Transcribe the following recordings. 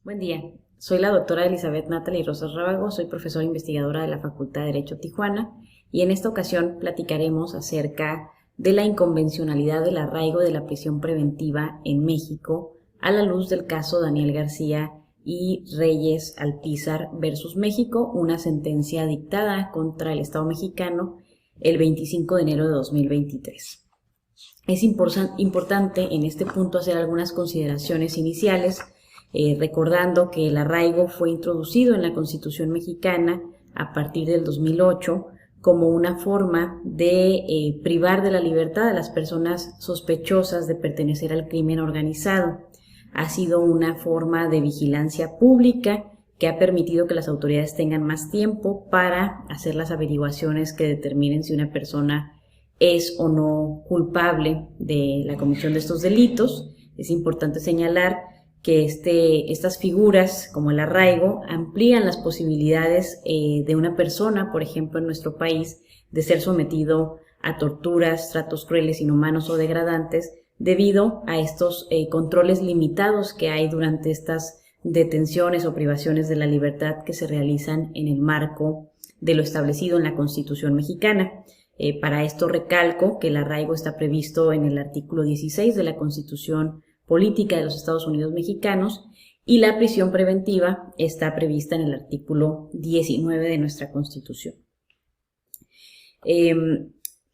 Buen día, soy la doctora Elizabeth Natalie Rosas Rábago, soy profesora investigadora de la Facultad de Derecho Tijuana y en esta ocasión platicaremos acerca de la inconvencionalidad del arraigo de la prisión preventiva en México a la luz del caso Daniel García y Reyes Alpizar versus México, una sentencia dictada contra el Estado mexicano el 25 de enero de 2023. Es importante en este punto hacer algunas consideraciones iniciales, recordando que el arraigo fue introducido en la Constitución mexicana a partir del 2008 como una forma de privar de la libertad a las personas sospechosas de pertenecer al crimen organizado. Ha sido una forma de vigilancia pública que ha permitido que las autoridades tengan más tiempo para hacer las averiguaciones que determinen si una persona es o no culpable de la comisión de estos delitos. Es importante señalar que estas figuras, como el arraigo, amplían las posibilidades de una persona, por ejemplo, en nuestro país, de ser sometido a torturas, tratos crueles, inhumanos o degradantes, debido a estos controles limitados que hay durante estas detenciones o privaciones de la libertad que se realizan en el marco de lo establecido en la Constitución mexicana. Para esto recalco que el arraigo está previsto en el artículo 16 de la Constitución Política de los Estados Unidos Mexicanos y la prisión preventiva está prevista en el artículo 19 de nuestra Constitución.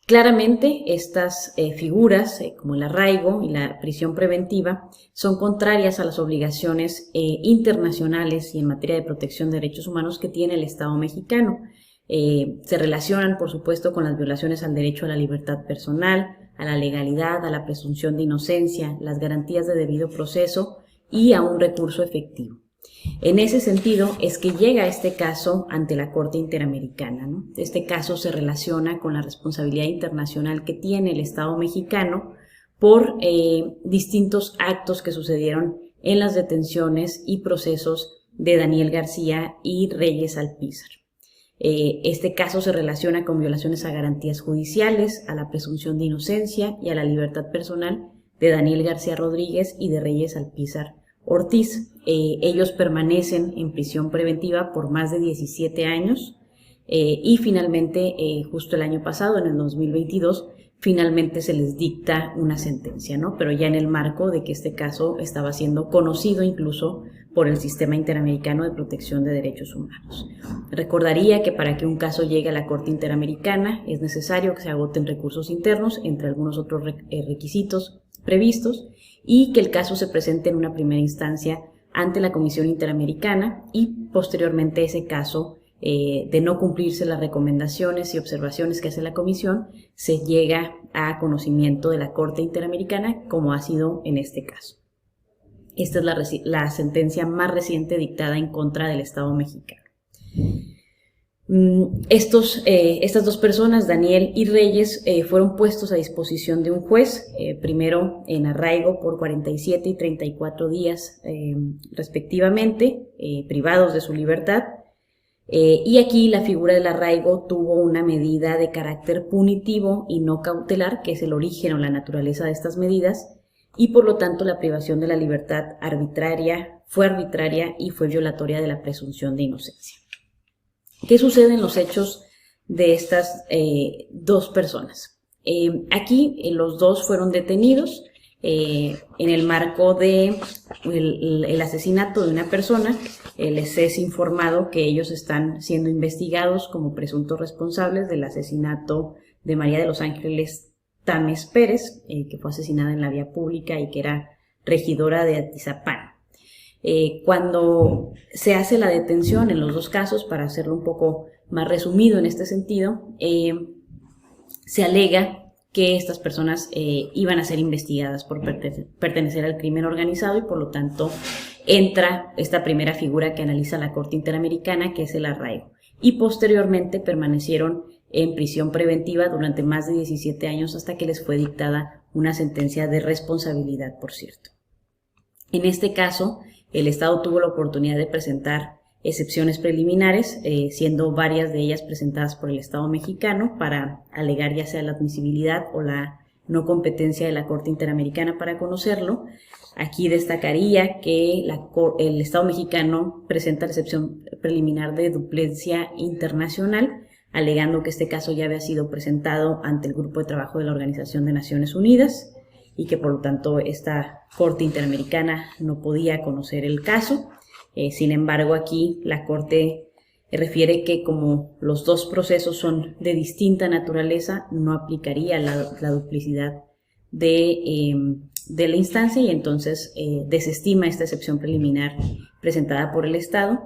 Claramente estas figuras, como el arraigo y la prisión preventiva, son contrarias a las obligaciones internacionales y en materia de protección de derechos humanos que tiene el Estado mexicano. Se relacionan, por supuesto, con las violaciones al derecho a la libertad personal, a la legalidad, a la presunción de inocencia, las garantías de debido proceso y a un recurso efectivo. En ese sentido es que llega este caso ante la Corte Interamericana, ¿no? Este caso se relaciona con la responsabilidad internacional que tiene el Estado mexicano por distintos actos que sucedieron en las detenciones y procesos de Daniel García y Reyes Alpizar. Este caso se relaciona con violaciones a garantías judiciales, a la presunción de inocencia y a la libertad personal de Daniel García Rodríguez y de Reyes Alpizar Ortiz. Ellos permanecen en prisión preventiva por más de 17 años y finalmente, justo el año pasado, en el 2022, finalmente se les dicta una sentencia, ¿no? Pero ya en el marco de que este caso estaba siendo conocido incluso por el Sistema Interamericano de Protección de Derechos Humanos. Recordaría que para que un caso llegue a la Corte Interamericana es necesario que se agoten recursos internos, entre algunos otros requisitos previstos, y que el caso se presente en una primera instancia ante la Comisión Interamericana y posteriormente ese caso, de no cumplirse las recomendaciones y observaciones que hace la Comisión, se llega a conocimiento de la Corte Interamericana, como ha sido en este caso. Esta es la sentencia más reciente dictada en contra del Estado mexicano. Estas dos personas, Daniel y Reyes, fueron puestos a disposición de un juez, primero en arraigo por 47 y 34 días respectivamente, privados de su libertad. Y aquí la figura del arraigo tuvo una medida de carácter punitivo y no cautelar, que es el origen o la naturaleza de estas medidas, y por lo tanto la privación de la libertad fue arbitraria y fue violatoria de la presunción de inocencia. ¿Qué sucede en los hechos de estas dos personas? Aquí los dos fueron detenidos en el marco de el asesinato de una persona. Les es informado que ellos están siendo investigados como presuntos responsables del asesinato de María de los Ángeles Tames Pérez, que fue asesinada en la vía pública y que era regidora de Atizapán. Cuando se hace la detención en los dos casos, para hacerlo un poco más resumido en este sentido, se alega que estas personas iban a ser investigadas por pertenecer al crimen organizado y por lo tanto entra esta primera figura que analiza la Corte Interamericana, que es el arraigo, y posteriormente permanecieron en prisión preventiva durante más de 17 años hasta que les fue dictada una sentencia de responsabilidad, por cierto. En este caso, el Estado tuvo la oportunidad de presentar excepciones preliminares, siendo varias de ellas presentadas por el Estado mexicano para alegar ya sea la admisibilidad o la no competencia de la Corte Interamericana para conocerlo. Aquí destacaría que el Estado mexicano presenta la excepción preliminar de duplencia internacional, alegando que este caso ya había sido presentado ante el Grupo de Trabajo de la Organización de Naciones Unidas y que por lo tanto esta Corte Interamericana no podía conocer el caso. Sin embargo, aquí la Corte refiere que como los dos procesos son de distinta naturaleza, no aplicaría la duplicidad de la instancia y entonces desestima esta excepción preliminar presentada por el Estado.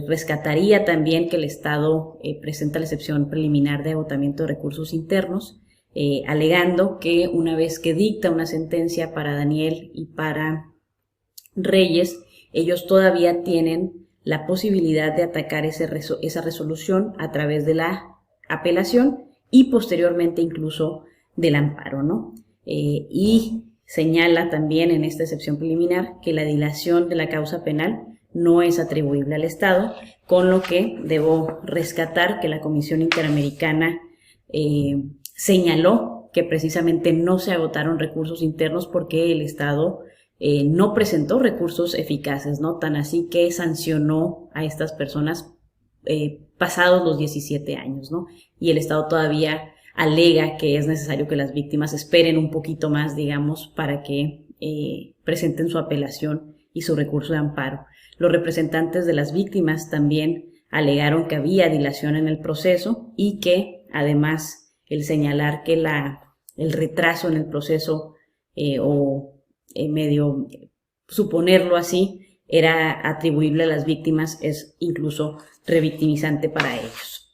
Rescataría también que el Estado presenta la excepción preliminar de agotamiento de recursos internos, alegando que una vez que dicta una sentencia para Daniel y para Reyes, ellos todavía tienen la posibilidad de atacar esa resolución a través de la apelación y posteriormente incluso del amparo, ¿no? Y señala también en esta excepción preliminar que la dilación de la causa penal no es atribuible al Estado, con lo que debo rescatar que la Comisión Interamericana señaló que precisamente no se agotaron recursos internos porque el Estado no presentó recursos eficaces, ¿no? Tan así que sancionó a estas personas pasados los 17 años, ¿no? Y el Estado todavía alega que es necesario que las víctimas esperen un poquito más, digamos, para que presenten su apelación y su recurso de amparo. Los representantes de las víctimas también alegaron que había dilación en el proceso y que, además, el señalar que el retraso en el proceso medio suponerlo así era atribuible a las víctimas es incluso revictimizante para ellos.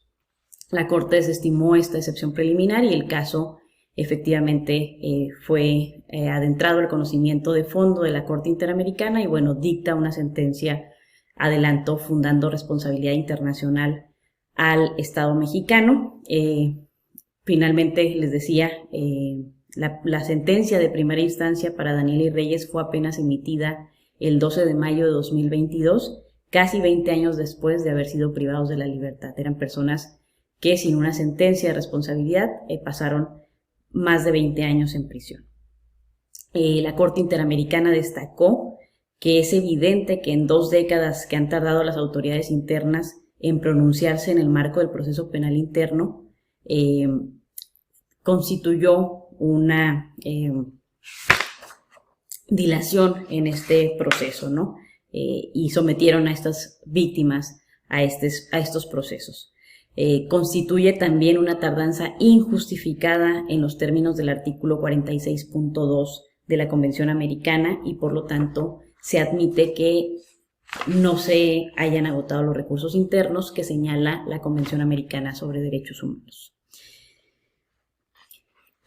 La Corte desestimó esta excepción preliminar y el caso efectivamente fue adentrado al conocimiento de fondo de la Corte Interamericana y bueno, dicta una sentencia adelanto fundando responsabilidad internacional al Estado mexicano. Finalmente, les decía, la sentencia de primera instancia para Daniel y Reyes fue apenas emitida el 12 de mayo de 2022, casi 20 años después de haber sido privados de la libertad. Eran personas que sin una sentencia de responsabilidad pasaron más de 20 años en prisión. La Corte Interamericana destacó que es evidente que en 2 décadas que han tardado las autoridades internas en pronunciarse en el marco del proceso penal interno, constituyó una dilación en este proceso, ¿no? Y sometieron a estas víctimas a estos procesos. Constituye también una tardanza injustificada en los términos del artículo 46.2 de la Convención Americana y por lo tanto se admite que no se hayan agotado los recursos internos que señala la Convención Americana sobre Derechos Humanos.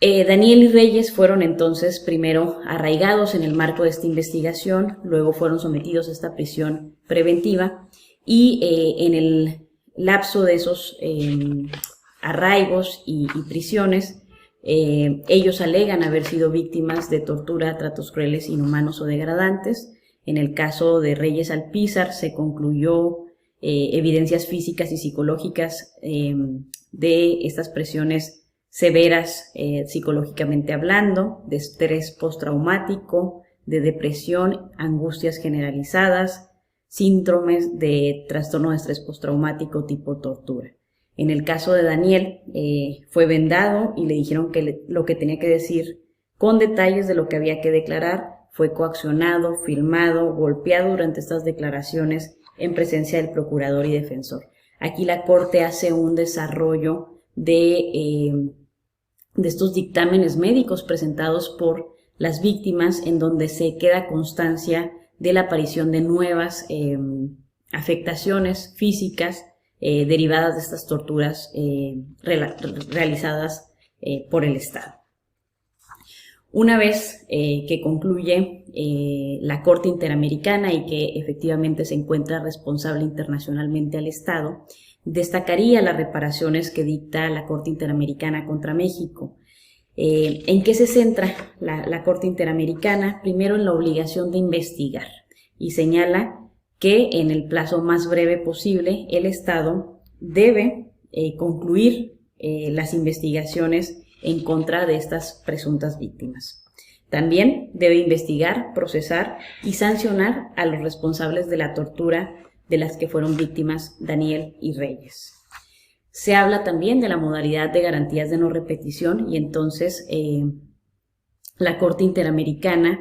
Daniel y Reyes fueron entonces primero arraigados en el marco de esta investigación, luego fueron sometidos a esta prisión preventiva y en el lapso de esos arraigos y prisiones, ellos alegan haber sido víctimas de tortura, tratos crueles, inhumanos o degradantes. En el caso de Reyes Alpizar se concluyó evidencias físicas y psicológicas de estas presiones severas psicológicamente hablando, de estrés postraumático, de depresión, angustias generalizadas, síndromes de trastorno de estrés postraumático tipo tortura. En el caso de Daniel, fue vendado y le dijeron que lo que tenía que decir con detalles de lo que había que declarar. Fue coaccionado, filmado, golpeado durante estas declaraciones en presencia del procurador y defensor. Aquí la Corte hace un desarrollo de estos dictámenes médicos presentados por las víctimas en donde se queda constancia de la aparición de nuevas afectaciones físicas derivadas de estas torturas realizadas por el Estado. Una vez que concluye la Corte Interamericana y que efectivamente se encuentra responsable internacionalmente al Estado, destacaría las reparaciones que dicta la Corte Interamericana contra México. ¿En qué se centra la Corte Interamericana? Primero, en la obligación de investigar y señala que en el plazo más breve posible el Estado debe concluir las investigaciones en contra de estas presuntas víctimas. También debe investigar, procesar y sancionar a los responsables de la tortura de las que fueron víctimas Daniel y Reyes. Se habla también de la modalidad de garantías de no repetición y entonces la Corte Interamericana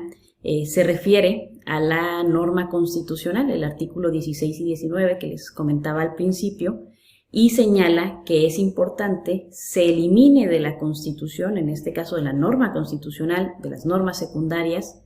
se refiere a la norma constitucional, el artículo 16 y 19 que les comentaba al principio, y señala que es importante se elimine de la Constitución, en este caso de la norma constitucional, de las normas secundarias,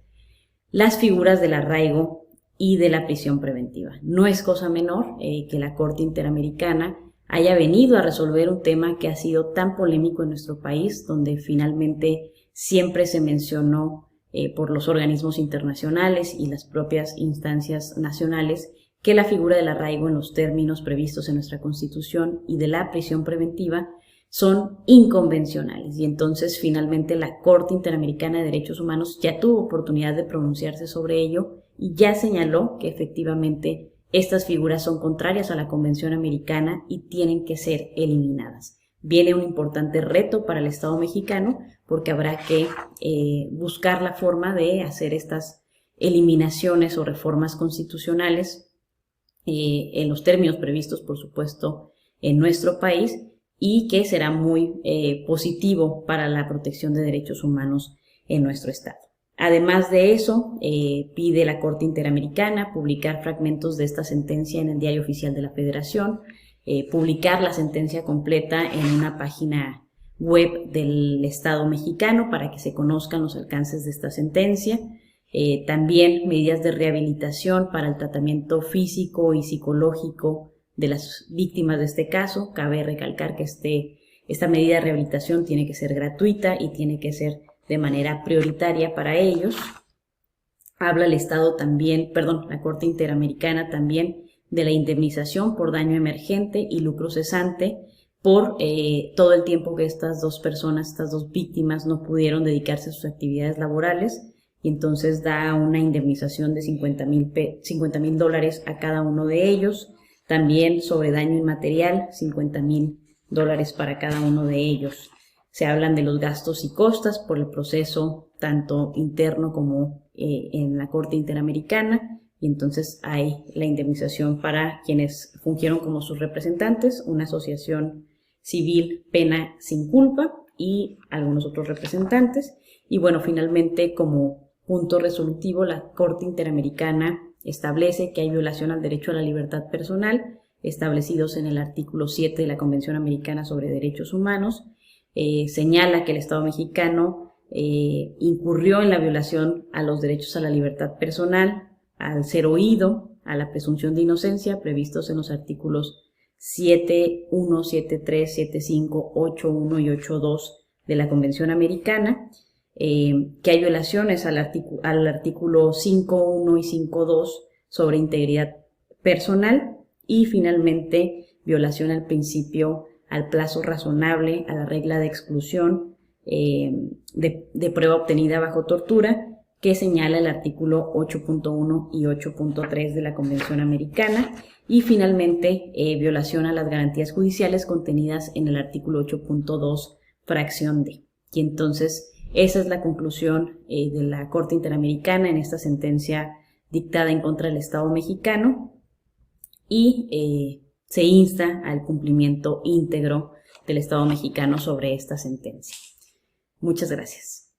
las figuras del arraigo y de la prisión preventiva. No es cosa menor que la Corte Interamericana haya venido a resolver un tema que ha sido tan polémico en nuestro país, donde finalmente siempre se mencionó por los organismos internacionales y las propias instancias nacionales que la figura del arraigo en los términos previstos en nuestra Constitución y de la prisión preventiva son inconvencionales. Y entonces finalmente la Corte Interamericana de Derechos Humanos ya tuvo oportunidad de pronunciarse sobre ello y ya señaló que efectivamente estas figuras son contrarias a la Convención Americana y tienen que ser eliminadas. Viene un importante reto para el Estado mexicano porque habrá que buscar la forma de hacer estas eliminaciones o reformas constitucionales en los términos previstos, por supuesto, en nuestro país y que será muy positivo para la protección de derechos humanos en nuestro Estado. Además de eso, pide la Corte Interamericana publicar fragmentos de esta sentencia en el Diario Oficial de la Federación, publicar la sentencia completa en una página web del Estado mexicano para que se conozcan los alcances de esta sentencia. También medidas de rehabilitación para el tratamiento físico y psicológico de las víctimas de este caso. Cabe recalcar que esta medida de rehabilitación tiene que ser gratuita y tiene que ser de manera prioritaria para ellos. Habla el Estado también, la Corte Interamericana también de la indemnización por daño emergente y lucro cesante por todo el tiempo que estas dos personas, estas dos víctimas no pudieron dedicarse a sus actividades laborales y entonces da una indemnización de $50,000 a cada uno de ellos. También sobre daño inmaterial, $50,000 para cada uno de ellos. Se hablan de los gastos y costas por el proceso tanto interno como en la Corte Interamericana y entonces hay la indemnización para quienes fungieron como sus representantes, una asociación civil Pena Sin Culpa y algunos otros representantes. Y bueno, finalmente como punto resolutivo, la Corte Interamericana establece que hay violación al derecho a la libertad personal establecidos en el artículo 7 de la Convención Americana sobre Derechos Humanos. Señala que el Estado mexicano incurrió en la violación a los derechos a la libertad personal al ser oído a la presunción de inocencia previstos en los artículos 7.1, 7.3, 7.5, 8.1 y 8.2 de la Convención Americana, que hay violaciones al artículo 5.1 y 5.2 sobre integridad personal y finalmente violación al principio al plazo razonable, a la regla de exclusión de prueba obtenida bajo tortura, que señala el artículo 8.1 y 8.3 de la Convención Americana, y finalmente violación a las garantías judiciales contenidas en el artículo 8.2, fracción D. Y entonces esa es la conclusión de la Corte Interamericana en esta sentencia dictada en contra del Estado mexicano y se insta al cumplimiento íntegro del Estado mexicano sobre esta sentencia. Muchas gracias.